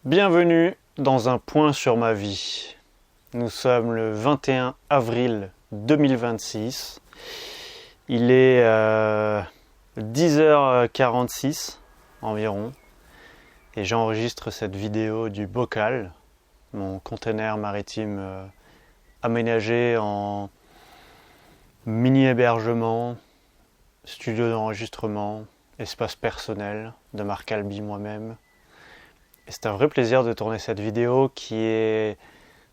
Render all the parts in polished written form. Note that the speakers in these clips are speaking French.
Bienvenue dans un point sur ma vie. Nous sommes le 21 avril 2026. Il est 10h46 environ et j'enregistre cette vidéo du Bocal, mon container maritime aménagé en mini-hébergement, studio d'enregistrement, espace personnel de Marc Alby moi-même. Et c'est un vrai plaisir de tourner cette vidéo qui est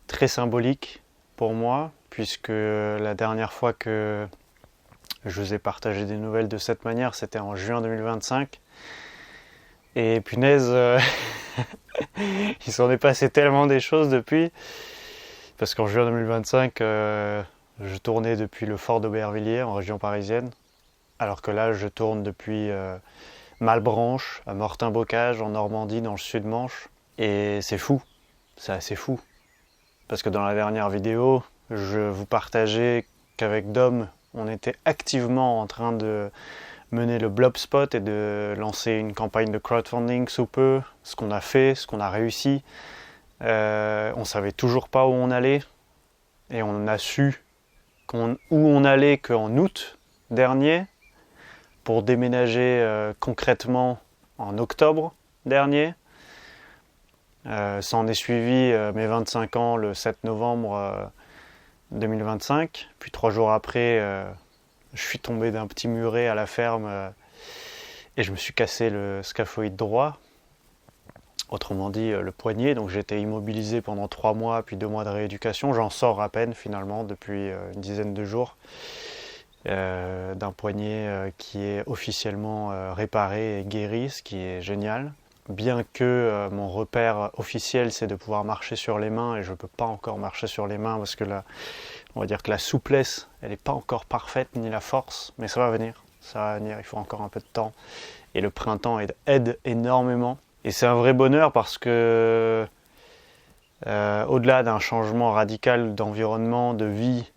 très symbolique pour moi, puisque la dernière fois que je vous ai partagé des nouvelles de cette manière, c'était en juin 2025. Et punaise, il s'en est passé tellement des choses depuis, parce qu'en juin 2025, je tournais depuis le fort d'Aubervilliers en région parisienne, alors que là, je tourne depuis Malebranche, à Mortain-Bocage, en Normandie, dans le Sud-Manche. Et c'est fou, c'est assez fou. Parce que dans la dernière vidéo, je vous partageais qu'avec Dom, on était activement en train de mener le Blobspot et de lancer une campagne de crowdfunding sous peu. Ce qu'on a fait, ce qu'on a réussi. On savait toujours pas où on allait. Et on a su où on allait qu'en août dernier, pour déménager concrètement en octobre dernier. S'en est suivi mes 25 ans le 7 novembre 2025. Puis 3 jours après, je suis tombé d'un petit muret à la ferme et je me suis cassé le scaphoïde droit. Autrement dit, le poignet. Donc j'ai été immobilisé pendant 3 mois, puis 2 mois de rééducation. J'en sors à peine finalement depuis une dizaine de jours. D'un poignet qui est officiellement réparé et guéri, ce qui est génial. Bien que mon repère officiel c'est de pouvoir marcher sur les mains, et je ne peux pas encore marcher sur les mains parce que on va dire que la souplesse elle n'est pas encore parfaite, ni la force, mais ça va venir, il faut encore un peu de temps. Et le printemps aide énormément. Et c'est un vrai bonheur parce que au-delà d'un changement radical d'environnement, de vie,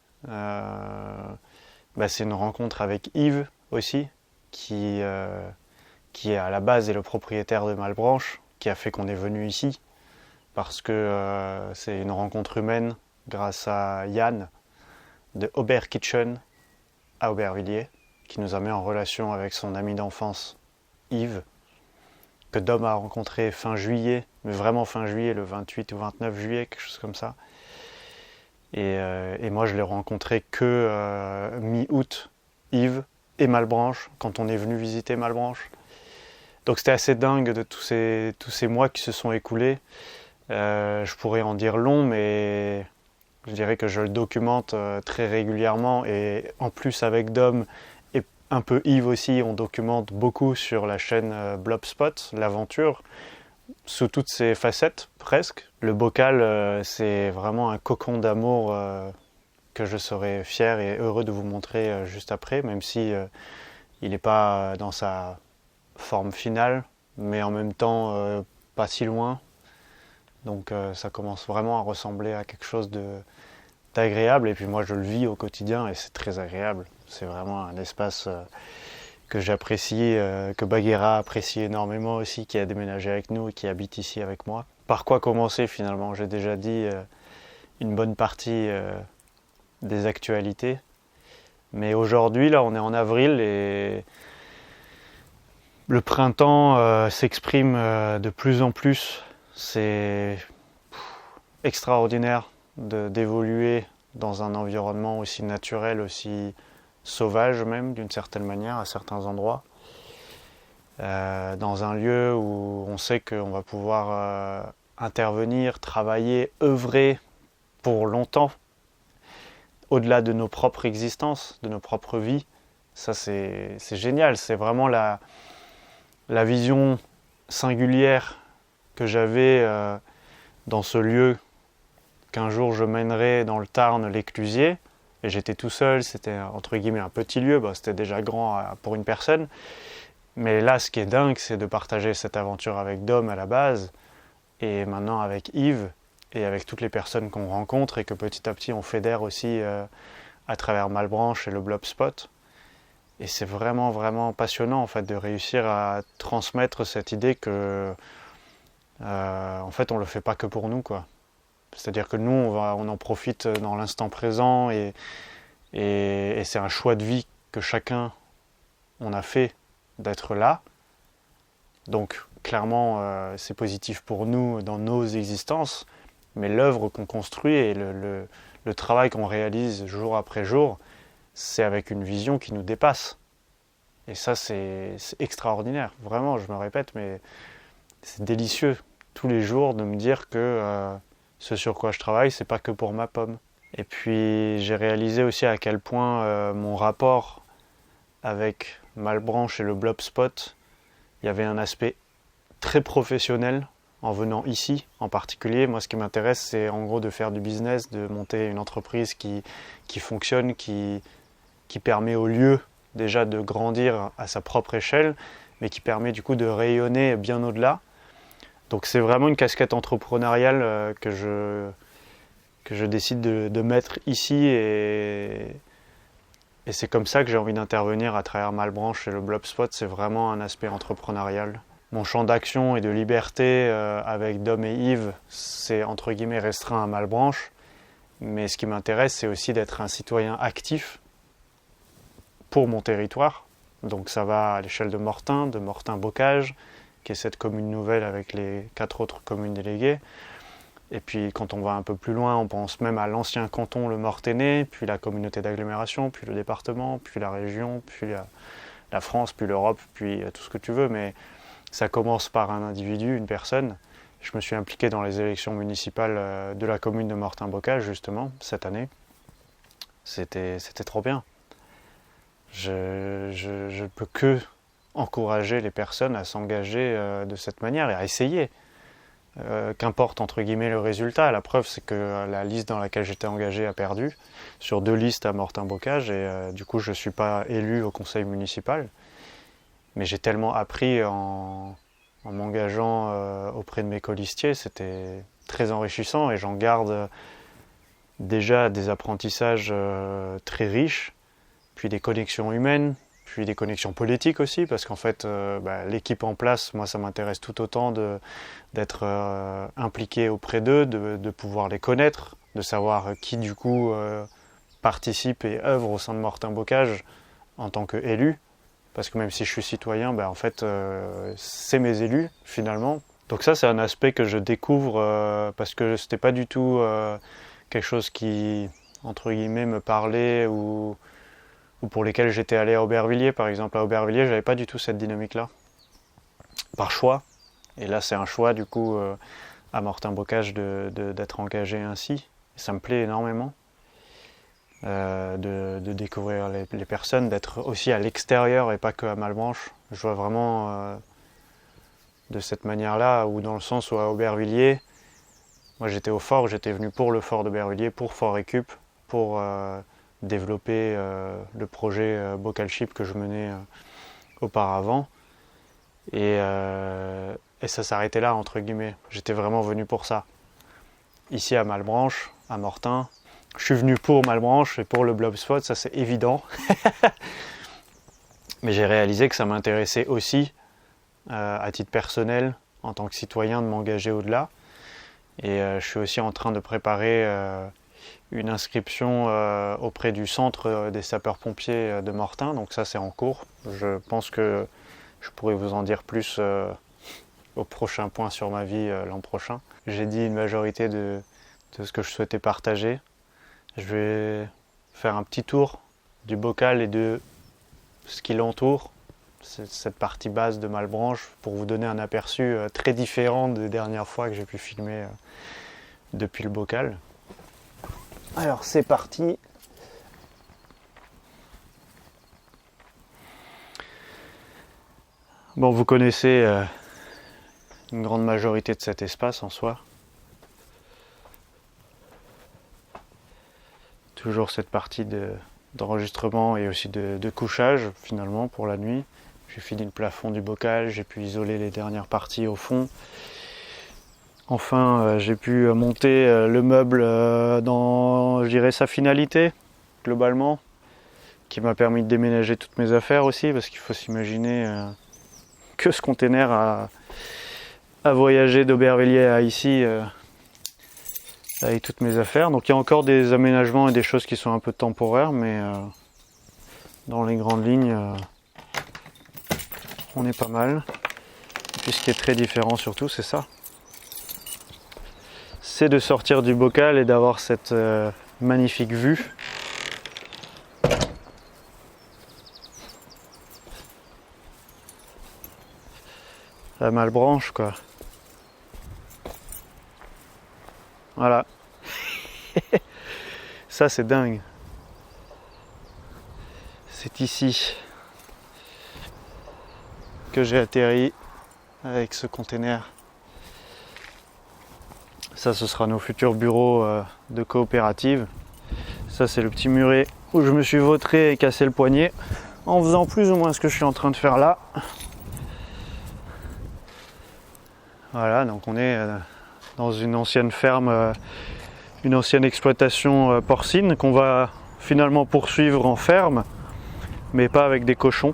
c'est une rencontre avec Yves aussi, qui est à la base est le propriétaire de Malebranche, qui a fait qu'on est venu ici, parce que c'est une rencontre humaine grâce à Yann de Aubert Kitchen à Aubervilliers, qui nous a mis en relation avec son ami d'enfance Yves, que Dom a rencontré fin juillet, mais vraiment fin juillet, le 28 ou 29 juillet, quelque chose comme ça. Et moi je l'ai rencontré que mi-août, Yves et Malebranche, quand on est venu visiter Malebranche. Donc c'était assez dingue de tous ces mois qui se sont écoulés. Je pourrais en dire long, mais je dirais que je le documente très régulièrement. Et en plus avec Dom et un peu Yves aussi, on documente beaucoup sur la chaîne Blobspot, l'aventure, sous toutes ses facettes, presque. Le Bocal, c'est vraiment un cocon d'amour que je serais fier et heureux de vous montrer juste après, même si il n'est pas dans sa forme finale, mais en même temps pas si loin. Donc ça commence vraiment à ressembler à quelque chose d'agréable, et puis moi je le vis au quotidien et c'est très agréable. C'est vraiment un espace que j'apprécie, que Bagheera apprécie énormément aussi, qui a déménagé avec nous et qui habite ici avec moi. Par quoi commencer finalement? J'ai déjà dit une bonne partie des actualités. Mais aujourd'hui, là, on est en avril et le printemps s'exprime de plus en plus. C'est extraordinaire d'évoluer dans un environnement aussi naturel, aussi sauvage même, d'une certaine manière, à certains endroits. Dans un lieu où on sait qu'on va pouvoir intervenir, travailler, œuvrer pour longtemps, au-delà de nos propres existences, de nos propres vies. Ça c'est génial, c'est vraiment la vision singulière que j'avais dans ce lieu qu'un jour je mènerai dans le Tarn, l'Éclusier. Et j'étais tout seul, c'était entre guillemets un petit lieu, c'était déjà grand pour une personne. Mais là, ce qui est dingue, c'est de partager cette aventure avec Dom à la base, et maintenant avec Yves, et avec toutes les personnes qu'on rencontre, et que petit à petit on fédère aussi à travers Malebranche et le Blobspot. Et c'est vraiment, vraiment passionnant en fait de réussir à transmettre cette idée que En fait, on le fait pas que pour nous, quoi. C'est-à-dire que nous, on en profite dans l'instant présent et c'est un choix de vie que chacun on a fait d'être là. Donc clairement, c'est positif pour nous dans nos existences, mais l'œuvre qu'on construit et le travail qu'on réalise jour après jour, c'est avec une vision qui nous dépasse. Et ça, c'est extraordinaire. Vraiment, je me répète, mais c'est délicieux tous les jours de me dire que ce sur quoi je travaille, c'est pas que pour ma pomme. Et puis j'ai réalisé aussi à quel point mon rapport avec Malebranche et le Blobspot, il y avait un aspect très professionnel en venant ici en particulier. Moi, ce qui m'intéresse, c'est en gros de faire du business, de monter une entreprise qui fonctionne, qui permet au lieu déjà de grandir à sa propre échelle, mais qui permet du coup de rayonner bien au-delà. Donc c'est vraiment une casquette entrepreneuriale que je décide de mettre ici et c'est comme ça que j'ai envie d'intervenir à travers Malebranche et le Blobspot. C'est vraiment un aspect entrepreneurial. Mon champ d'action et de liberté avec Dom et Yves, c'est entre guillemets restreint à Malebranche. Mais ce qui m'intéresse, c'est aussi d'être un citoyen actif pour mon territoire. Donc ça va à l'échelle de Mortain-Bocage, qui est cette commune nouvelle avec les 4 autres communes déléguées. Et puis quand on va un peu plus loin, on pense même à l'ancien canton, le Mortainais, puis la communauté d'agglomération, puis le département, puis la région, puis la France, puis l'Europe, puis tout ce que tu veux. Mais ça commence par un individu, une personne. Je me suis impliqué dans les élections municipales de la commune de Mortain-Bocage, justement, cette année. C'était trop bien. Je ne peux que encourager les personnes à s'engager de cette manière et à essayer. Qu'importe entre guillemets le résultat. La preuve, c'est que la liste dans laquelle j'étais engagé a perdu sur 2 listes à Mortain-Bocage et du coup je ne suis pas élu au conseil municipal. Mais j'ai tellement appris en m'engageant auprès de mes colistiers, c'était très enrichissant et j'en garde déjà des apprentissages très riches, puis des connexions humaines, puis des connexions politiques aussi, parce qu'en fait, l'équipe en place, moi, ça m'intéresse tout autant d'être impliqué auprès d'eux, de pouvoir les connaître, de savoir qui, du coup, participe et œuvre au sein de Mortain-Bocage en tant qu'élu, parce que même si je suis citoyen, en fait, c'est mes élus, finalement. Donc ça, c'est un aspect que je découvre parce que c'était pas du tout quelque chose qui, entre guillemets, me parlait ou pour lesquels j'étais allé à Aubervilliers, par exemple. À Aubervilliers, j'avais pas du tout cette dynamique-là, par choix. Et là, c'est un choix, du coup, à Mortain-Bocage d'être engagé ainsi. Et ça me plaît énormément de découvrir les personnes, d'être aussi à l'extérieur et pas que à Malebranche. Je vois vraiment de cette manière-là, ou dans le sens où à Aubervilliers, moi j'étais au fort, j'étais venu pour le fort d'Aubervilliers, pour Fort Récup, pour développer le projet Bocal Chip que je menais auparavant. Et ça s'arrêtait là, entre guillemets. J'étais vraiment venu pour ça. Ici à Malebranche, à Mortain, je suis venu pour Malebranche et pour le Blobspot, ça c'est évident. Mais j'ai réalisé que ça m'intéressait aussi, à titre personnel, en tant que citoyen, de m'engager au-delà. Et je suis aussi en train de préparer une inscription auprès du centre des sapeurs-pompiers de Mortain, donc ça c'est en cours. Je pense que je pourrais vous en dire plus au prochain point sur ma vie l'an prochain. J'ai dit une majorité de ce que je souhaitais partager. Je vais faire un petit tour du bocal et de ce qui l'entoure, cette partie basse de Malebranche, pour vous donner un aperçu très différent des dernières fois que j'ai pu filmer depuis le bocal. Alors c'est parti. Bon, vous connaissez une grande majorité de cet espace en soi. Toujours cette partie d'enregistrement et aussi de couchage finalement pour la nuit. J'ai fini le plafond du bocal, j'ai pu isoler les dernières parties au fond. Enfin, j'ai pu monter le meuble dans, je dirais, sa finalité, globalement, qui m'a permis de déménager toutes mes affaires aussi, parce qu'il faut s'imaginer que ce container a à voyager d'Aubervilliers à ici avec toutes mes affaires. Donc il y a encore des aménagements et des choses qui sont un peu temporaires, mais dans les grandes lignes, on est pas mal. Et puis ce qui est très différent surtout, c'est ça. C'est de sortir du bocal et d'avoir cette magnifique vue. La Malbranche, quoi. Voilà. Ça, c'est dingue. C'est ici que j'ai atterri avec ce container. Ça, ce sera nos futurs bureaux de coopérative. Ça, c'est le petit muret où je me suis vautré et cassé le poignet en faisant plus ou moins ce que je suis en train de faire là. Voilà, donc on est dans une ancienne ferme, une ancienne exploitation porcine qu'on va finalement poursuivre en ferme, mais pas avec des cochons.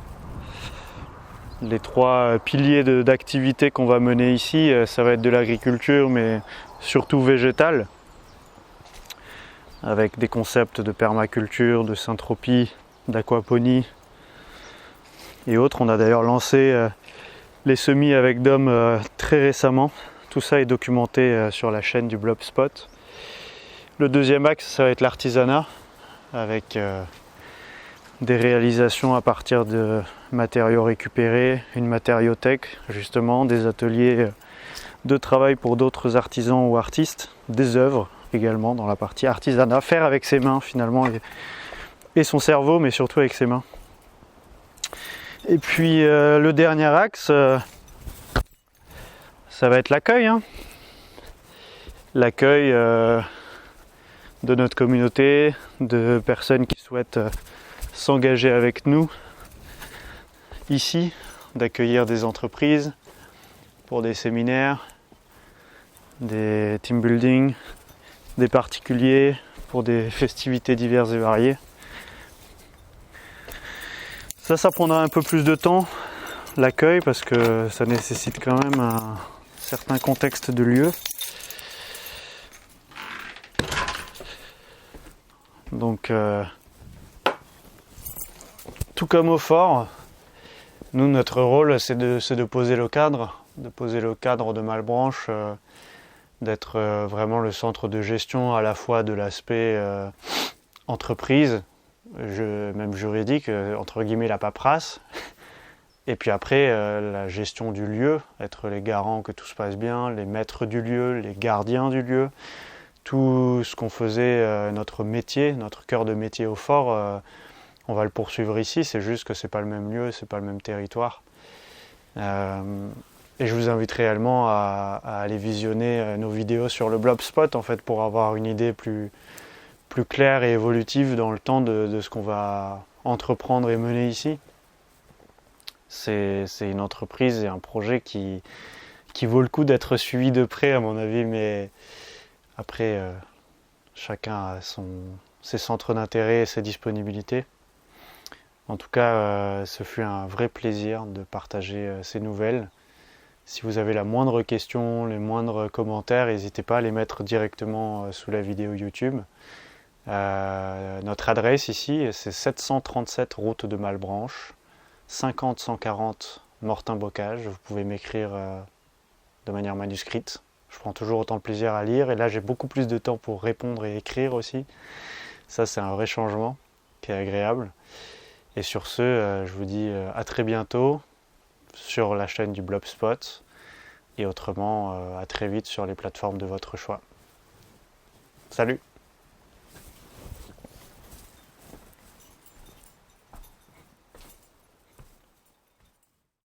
Les 3 piliers d'activité qu'on va mener ici, ça va être de l'agriculture, mais surtout végétale, avec des concepts de permaculture, de syntropie, d'aquaponie et autres. On a d'ailleurs lancé les semis avec Dom très récemment. Tout ça est documenté sur la chaîne du Blogspot. Le deuxième axe, ça va être l'artisanat, avec des réalisations à partir de matériaux récupérés, une matériothèque justement, des ateliers de travail pour d'autres artisans ou artistes, des œuvres également dans la partie artisanat, faire avec ses mains finalement et son cerveau, mais surtout avec ses mains. Et puis le dernier axe, ça va être l'accueil. L'accueil de notre communauté, de personnes qui souhaitent s'engager avec nous ici, d'accueillir des entreprises pour des séminaires, des team building, des particuliers pour des festivités diverses et variées. Ça prendra un peu plus de temps, l'accueil, parce que ça nécessite quand même un certain contexte de lieu. Donc, tout comme au fort, nous, notre rôle, c'est de poser le cadre, de Malbranche, d'être vraiment le centre de gestion à la fois de l'aspect entreprise, même juridique, entre guillemets la paperasse, et puis après la gestion du lieu, être les garants que tout se passe bien, les maîtres du lieu, les gardiens du lieu, tout ce qu'on faisait, notre métier, notre cœur de métier au fort, on va le poursuivre ici, c'est juste que c'est pas le même lieu, c'est pas le même territoire. Et je vous invite réellement à aller visionner nos vidéos sur le Blogspot en fait, pour avoir une idée plus claire et évolutive dans le temps de ce qu'on va entreprendre et mener ici. C'est une entreprise et un projet qui vaut le coup d'être suivi de près à mon avis, mais après chacun a ses centres d'intérêt et ses disponibilités. En tout cas, ce fut un vrai plaisir de partager ces nouvelles. Si vous avez la moindre question, les moindres commentaires, n'hésitez pas à les mettre directement sous la vidéo YouTube. Notre adresse ici, c'est 737 route de Malbranche, 50 140 Mortain-Bocage. Vous pouvez m'écrire de manière manuscrite. Je prends toujours autant de plaisir à lire et là j'ai beaucoup plus de temps pour répondre et écrire aussi. Ça c'est un vrai changement qui est agréable. Et sur ce, je vous dis à très bientôt sur la chaîne du Blogspot et autrement à très vite sur les plateformes de votre choix. Salut!